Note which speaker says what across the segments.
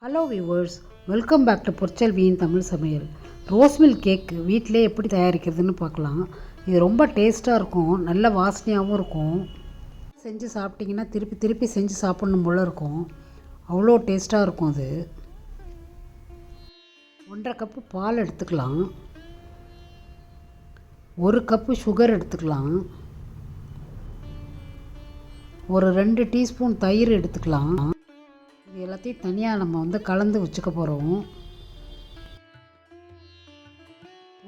Speaker 1: Hello viewers, welcome back to பொற்செல்வியின் Tamil Samayal. Rose milk cake வீட்டிலே எப்படி தயாரிக்கிறதுன்னு பார்க்கலாம். இது ரொம்ப டேஸ்ட்டாக இருக்கும், நல்ல வாசனையாகவும் இருக்கும். செஞ்சு சாப்பிட்டிங்கன்னா திருப்பி திருப்பி செஞ்சு சாப்பிட்ணும் போல் இருக்கும். அவ்வளோ டேஸ்ட்டாக இருக்கும் அது. 1.5 கப்பு பால் எடுத்துக்கலாம். 1 கப்பு சுகர் எடுத்துக்கலாம். ஒரு 2 டீஸ்பூன் தயிர் எடுத்துக்கலாம். இது எல்லாத்தையும் தனியாக நம்ம கலந்து வச்சுக்க போகிறோம்.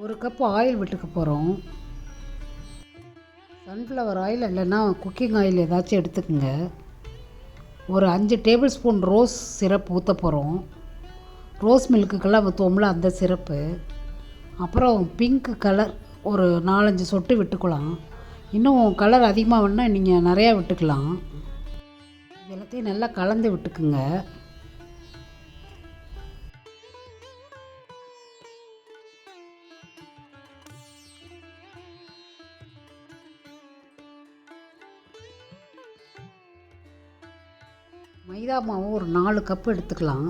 Speaker 1: 1 கப்பு ஆயில் விட்டுக்க போகிறோம். சன்ஃப்ளவர் ஆயில் இல்லைன்னா குக்கிங் ஆயில் ஏதாச்சும் எடுத்துக்கோங்க. ஒரு 5 டேபிள் ஸ்பூன் ரோஸ் சிரப் ஊற்ற போகிறோம். ரோஸ் மில்க்குக்கெல்லாம் ஊற்றுவோம்ல அந்த சிரப்பு. அப்புறம் பிங்க் கலர் ஒரு 4-5 சொட்டு விட்டுக்கலாம். இன்னும் கலர் அதிகமாக வேணால் நீங்கள் நிறையா விட்டுக்கலாம். இது எல்லாத்தையும் நல்லா கலந்து விட்டுக்குங்க. மைதா மாவு ஒரு 4 கப்பு எடுத்துக்கலாம்.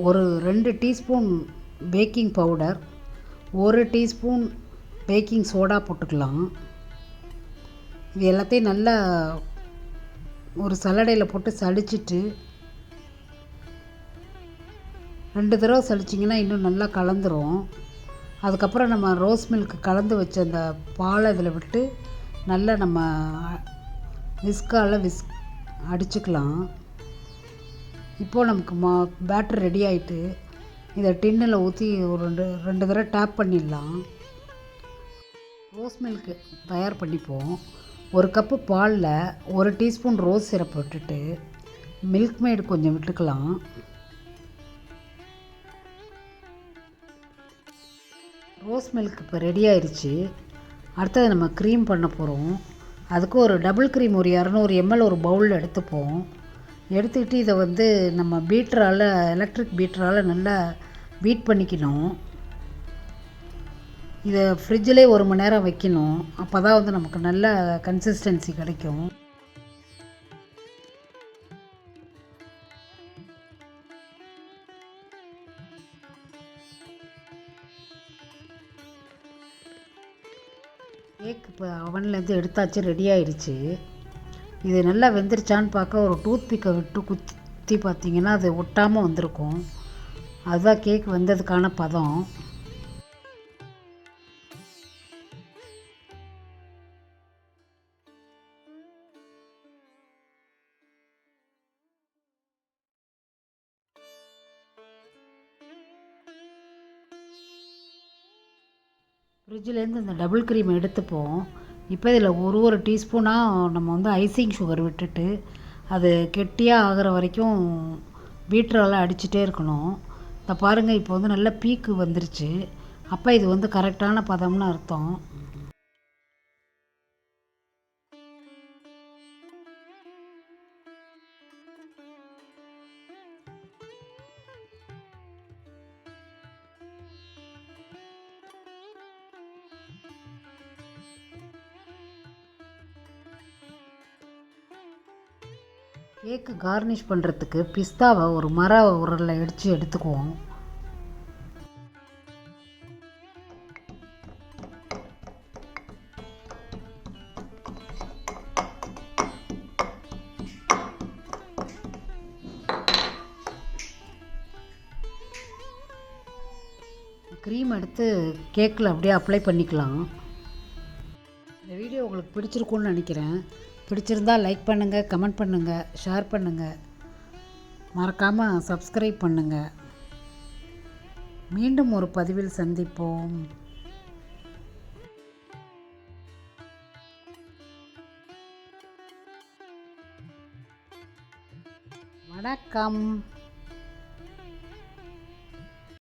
Speaker 1: ஒரு 2 teaspoon baking powder, 1 teaspoon baking soda போட்டுக்கலாம். இது எல்லாத்தையும் நல்லா ஒரு சல்லடையில் போட்டு சலிச்சிட்டு 2 தடவை சலிச்சிங்கன்னா இன்னும் நல்லா கலந்துரும். அதுக்கப்புறம் நம்ம ரோஸ் மில்க் கலந்து வச்ச அந்த பாலை இதில் விட்டு நல்லா நம்ம விஸ்கால் அடிச்சுக்கலாம். இப்போது நமக்கு பேட்டர் ரெடி ஆகிட்டு இதை டின்னில் ஊற்றி ஒரு 2 தடவை டேப் பண்ணிடலாம். ரோஸ் மில்க்கு தயார் பண்ணிப்போம். 1 கப்பு பாலில் 1 டீஸ்பூன் ரோஸ் சிரப் விட்டுட்டு மில்க் மேடு கொஞ்சம் விட்டுக்கலாம். ரோஸ் மில்க் இப்போ ரெடி ஆயிடுச்சு. அடுத்தது நம்ம க்ரீம் பண்ண போகிறோம். அதுக்கு ஒரு டபுள் க்ரீம் ஒரு 200 ml ஒரு பவுலில் எடுத்துப்போம். எடுத்துக்கிட்டு இதை நம்ம பீட்டரால் எலக்ட்ரிக் பீட்டரால் நல்லா பீட் பண்ணிக்கணும். இதை ஃப்ரிட்ஜிலே 1 மணி நேரம் வைக்கணும். அப்போ தான் நமக்கு நல்ல கன்சிஸ்டன்சி கிடைக்கும். கேக் இப்போ அவன்லேருந்து எடுத்தாச்சு, ரெடி ஆயிடுச்சு. இது நல்லா வெந்துருச்சான்னு பார்க்க ஒரு டூத் பிக்கை விட்டு குத்தி பார்த்திங்கன்னா அது ஒட்டாமல் வந்திருக்கும். அதுதான் கேக் வெந்ததுக்கான பதம். ஃப்ரிட்ஜிலேருந்து இந்த டபுள் க்ரீம் எடுத்துப்போம். இப்போ இதில் ஒரு டீஸ்பூனாக நம்ம ஐசிங் சுகர் விட்டுட்டு அது கெட்டியாக ஆகிற வரைக்கும் பீட்டரால் அடிச்சுட்டே இருக்கணும். இதை பாருங்கள், இப்போ நல்ல பீக்கு வந்துருச்சு. அப்போ இது கரெக்டான பதம்னு அர்த்தம். கேக்கு கார்னிஷ் பண்ணுறதுக்கு பிஸ்தாவை ஒரு மர உரலில் இடித்து எடுத்துக்குவோம். க்ரீம் எடுத்து கேக்கில் அப்படியே அப்ளை பண்ணிக்கலாம். இந்த வீடியோ உங்களுக்கு பிடிச்சிருக்குன்னு நினைக்கிறேன். பிடிச்சிருந்தால் லைக் பண்ணுங்கள், கமெண்ட் பண்ணுங்கள், ஷேர் பண்ணுங்கள், மறக்காமல் சப்ஸ்கிரைப் பண்ணுங்கள். மீண்டும் ஒரு பதிவில் சந்திப்போம். வணக்கம்.